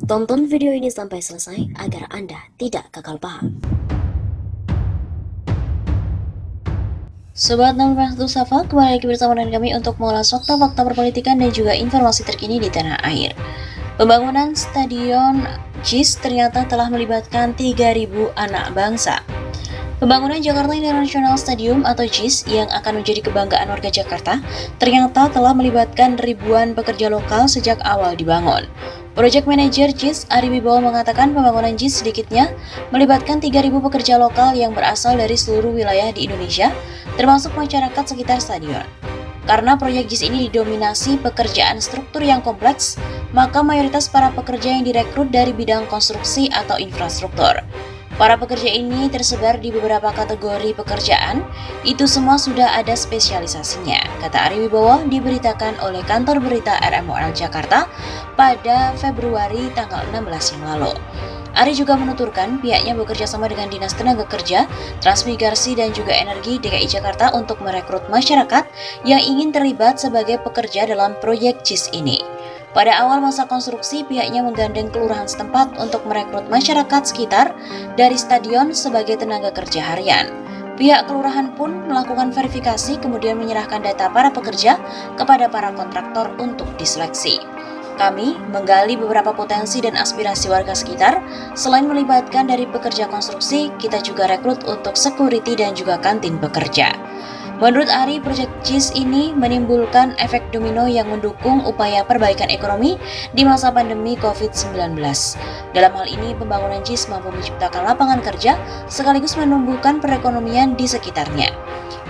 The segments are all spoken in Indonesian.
Tonton video ini sampai selesai agar Anda tidak gagal paham. Sobat 16 Safal, kembali lagi bersama dengan kami untuk mengulas fakta-fakta perpolitikan dan juga informasi terkini di tanah air. Pembangunan Stadion JIS ternyata telah melibatkan 3.000 anak bangsa. Pembangunan Jakarta International Stadium atau JIS yang akan menjadi kebanggaan warga Jakarta ternyata telah melibatkan ribuan pekerja lokal sejak awal dibangun. Project Manager JIS Ari Wibowo mengatakan pembangunan JIS sedikitnya melibatkan 3.000 pekerja lokal yang berasal dari seluruh wilayah di Indonesia, termasuk masyarakat sekitar stadion. Karena proyek JIS ini didominasi pekerjaan struktur yang kompleks, maka mayoritas para pekerja yang direkrut dari bidang konstruksi atau infrastruktur. Para pekerja ini tersebar di beberapa kategori pekerjaan, itu semua sudah ada spesialisasinya, kata Ari Wibowo diberitakan oleh kantor berita RMOL Jakarta pada Februari tanggal 16 yang lalu. Ari juga menuturkan pihaknya bekerja sama dengan Dinas Tenaga Kerja, Transmigrasi dan juga Energi DKI Jakarta untuk merekrut masyarakat yang ingin terlibat sebagai pekerja dalam proyek JIS ini. Pada awal masa konstruksi, pihaknya menggandeng kelurahan setempat untuk merekrut masyarakat sekitar dari stadion sebagai tenaga kerja harian. Pihak kelurahan pun melakukan verifikasi kemudian menyerahkan data para pekerja kepada para kontraktor untuk diseleksi. Kami menggali beberapa potensi dan aspirasi warga sekitar. Selain melibatkan dari pekerja konstruksi, kita juga rekrut untuk security dan juga kantin pekerja. Menurut Ari, proyek JIS ini menimbulkan efek domino yang mendukung upaya perbaikan ekonomi di masa pandemi COVID-19. Dalam hal ini, pembangunan JIS mampu menciptakan lapangan kerja sekaligus menumbuhkan perekonomian di sekitarnya.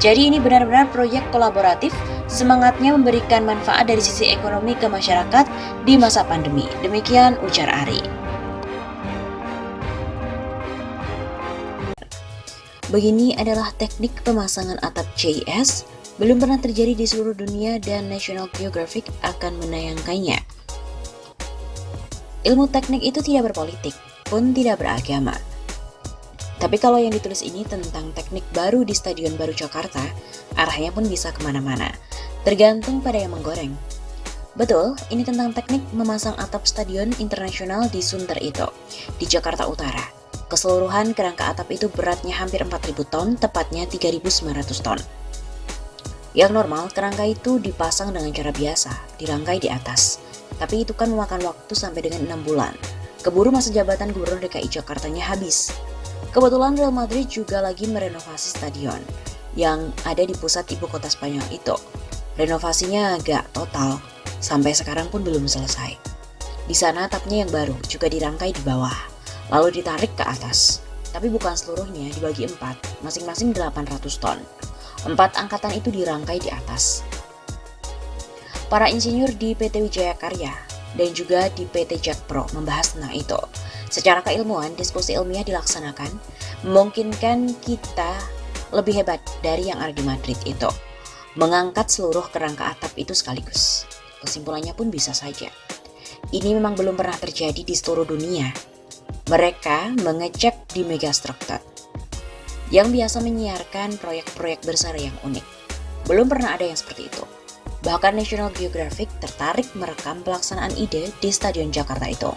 Jadi ini benar-benar proyek kolaboratif, semangatnya memberikan manfaat dari sisi ekonomi ke masyarakat di masa pandemi. Demikian ujar Ari. Begini adalah teknik pemasangan atap JIS, belum pernah terjadi di seluruh dunia dan National Geographic akan menayangkannya. Ilmu teknik itu tidak berpolitik, pun tidak beragama. Tapi kalau yang ditulis ini tentang teknik baru di Stadion Baru Jakarta, arahnya pun bisa kemana-mana, tergantung pada yang menggoreng. Betul, ini tentang teknik memasang atap Stadion Internasional di Sunter itu, di Jakarta Utara. Keseluruhan kerangka atap itu beratnya hampir 4.000 ton, tepatnya 3.900 ton. Yang normal, kerangka itu dipasang dengan cara biasa, dirangkai di atas. Tapi itu kan memakan waktu sampai dengan 6 bulan. Keburu masa jabatan Gubernur DKI Jakartanya habis. Kebetulan Real Madrid juga lagi merenovasi stadion yang ada di pusat ibu kota Spanyol itu. Renovasinya agak total, sampai sekarang pun belum selesai. Di sana atapnya yang baru juga dirangkai di bawah, lalu ditarik ke atas. Tapi bukan seluruhnya, dibagi 4, masing-masing 800 ton. 4 angkatan itu dirangkai di atas. Para insinyur di PT Wijaya Karya dan juga di PT Jakpro membahas tentang itu. Secara keilmuan, diskusi ilmiah dilaksanakan, memungkinkan kita lebih hebat dari yang ada di Madrid itu, mengangkat seluruh kerangka atap itu sekaligus. Kesimpulannya pun bisa saja. Ini memang belum pernah terjadi di seluruh dunia. Mereka mengecek di megastructure yang biasa menyiarkan proyek-proyek besar yang unik. Belum pernah ada yang seperti itu. Bahkan National Geographic tertarik merekam pelaksanaan ide di Stadion Jakarta itu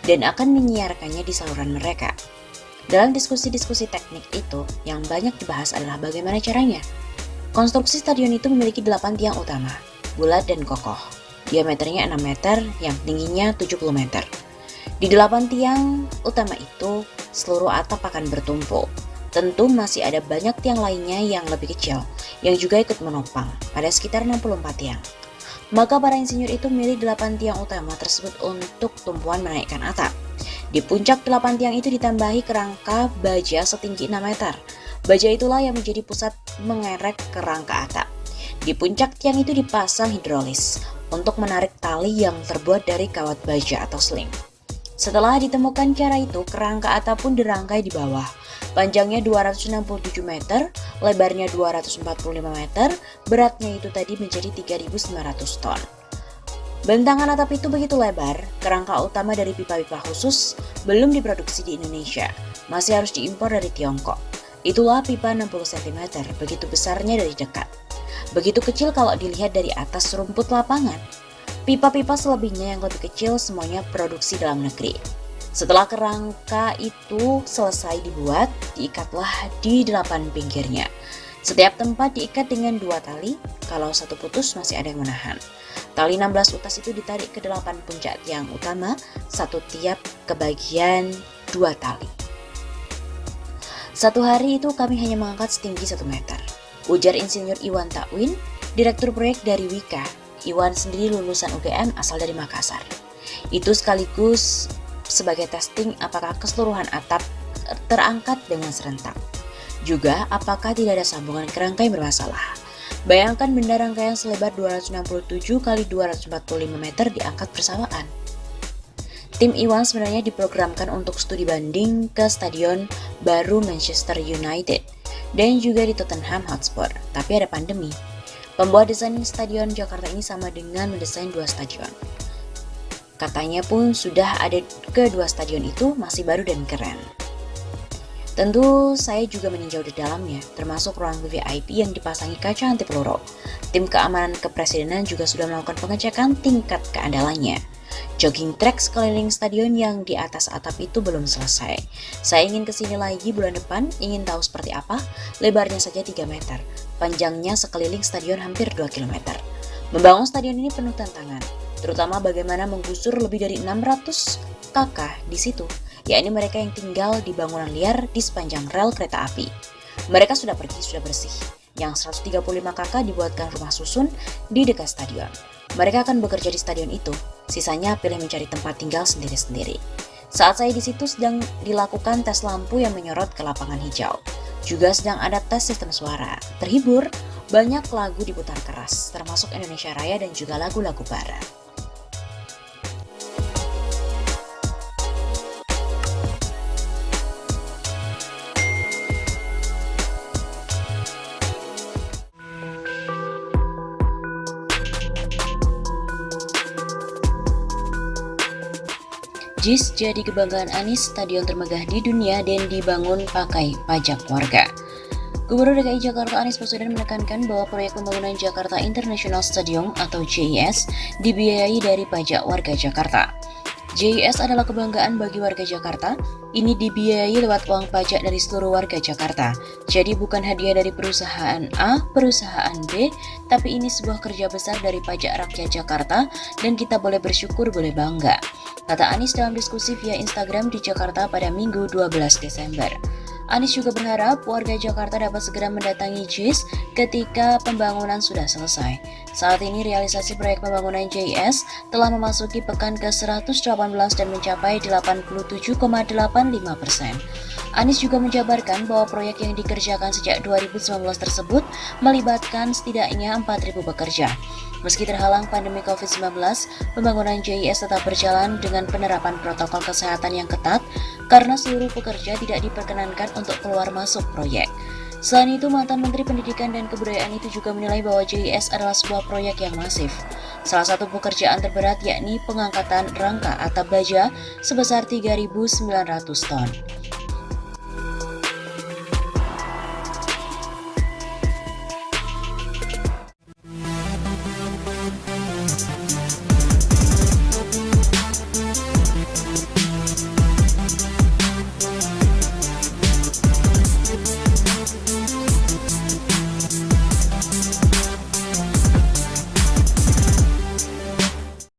dan akan menyiarkannya di saluran mereka. Dalam diskusi-diskusi teknik itu, yang banyak dibahas adalah bagaimana caranya. Konstruksi stadion itu memiliki 8 tiang utama, bulat dan kokoh. Diameternya 6 meter, yang tingginya 70 meter. Di 8 tiang utama itu, seluruh atap akan bertumpuk. Tentu masih ada banyak tiang lainnya yang lebih kecil, yang juga ikut menopang, pada sekitar 64 tiang. Maka para insinyur itu memilih 8 tiang utama tersebut untuk tumpuan menaikkan atap. Di puncak 8 tiang itu ditambahi kerangka baja setinggi 6 meter. Baja itulah yang menjadi pusat mengerek kerangka atap. Di puncak tiang itu dipasang hidrolis untuk menarik tali yang terbuat dari kawat baja atau sling. Setelah ditemukan cara itu, kerangka atap pun dirangkai di bawah. Panjangnya 267 meter, lebarnya 245 meter, beratnya itu tadi menjadi 3.900 ton. Bentangan atap itu begitu lebar, kerangka utama dari pipa-pipa khusus belum diproduksi di Indonesia, masih harus diimpor dari Tiongkok. Itulah pipa 60 cm, begitu besarnya dari dekat. Begitu kecil kalau dilihat dari atas rumput lapangan. Pipa-pipa selebihnya yang lebih kecil semuanya produksi dalam negeri. Setelah kerangka itu selesai dibuat, diikatlah di 8 pinggirnya. Setiap tempat diikat dengan 2 tali, kalau satu putus masih ada yang menahan. Tali 16 utas itu ditarik ke 8 puncak tiang utama, satu tiap ke bagian 2 tali. Satu hari itu kami hanya mengangkat setinggi 1 meter. Ujar Insinyur Iwan Takwin, Direktur Proyek dari Wika. Iwan sendiri lulusan UGM asal dari Makassar. Itu sekaligus sebagai testing apakah keseluruhan atap terangkat dengan serentak. Juga apakah tidak ada sambungan kerangka yang bermasalah. Bayangkan benda rangkaian selebar 267 x 245 meter diangkat bersamaan. Tim Iwan sebenarnya diprogramkan untuk studi banding ke stadion baru Manchester United dan juga di Tottenham Hotspur, tapi ada pandemi. Pembuat desain stadion Jakarta ini sama dengan mendesain 2 stadion. Katanya pun sudah ada kedua stadion itu masih baru dan keren. Tentu saya juga meninjau di dalamnya, termasuk ruang VIP yang dipasangi kaca anti peluru. Tim keamanan kepresidenan juga sudah melakukan pengecekan tingkat keandalannya. Jogging track sekeliling stadion yang di atas atap itu belum selesai. Saya ingin kesini lagi bulan depan, ingin tahu seperti apa. Lebarnya saja 3 meter, panjangnya sekeliling stadion hampir 2 km. Membangun stadion ini penuh tantangan, terutama bagaimana menggusur lebih dari 600 kakak di situ, yakni mereka yang tinggal di bangunan liar di sepanjang rel kereta api. Mereka sudah pergi, sudah bersih. Yang 135 kakak dibuatkan rumah susun di dekat stadion. Mereka akan bekerja di stadion itu, sisanya pilih mencari tempat tinggal sendiri-sendiri. Saat saya di situ sedang dilakukan tes lampu yang menyorot ke lapangan hijau. Juga sedang ada tes sistem suara. Terhibur, banyak lagu diputar keras, termasuk Indonesia Raya dan juga lagu-lagu barat. JIS jadi kebanggaan Anies, stadion termegah di dunia dan dibangun pakai pajak warga. Gubernur DKI Jakarta Anies Baswedan menekankan bahwa proyek pembangunan Jakarta International Stadium atau JIS dibiayai dari pajak warga Jakarta. JIS adalah kebanggaan bagi warga Jakarta. Ini dibiayai lewat uang pajak dari seluruh warga Jakarta. Jadi bukan hadiah dari perusahaan A, perusahaan B, tapi ini sebuah kerja besar dari pajak rakyat Jakarta dan kita boleh bersyukur, boleh bangga, kata Anies dalam diskusi via Instagram di Jakarta pada Minggu 12 Desember. Anies juga berharap warga Jakarta dapat segera mendatangi JIS ketika pembangunan sudah selesai. Saat ini realisasi proyek pembangunan JIS telah memasuki pekan ke-118 dan mencapai 87,85%. Anies juga menjabarkan bahwa proyek yang dikerjakan sejak 2019 tersebut melibatkan setidaknya 4.000 pekerja. Meski terhalang pandemi COVID-19, pembangunan JIS tetap berjalan dengan penerapan protokol kesehatan yang ketat karena seluruh pekerja tidak diperkenankan untuk keluar masuk proyek. Selain itu, mantan Menteri Pendidikan dan Kebudayaan itu juga menilai bahwa JIS adalah sebuah proyek yang masif. Salah satu pekerjaan terberat yakni pengangkatan rangka atap baja sebesar 3.900 ton.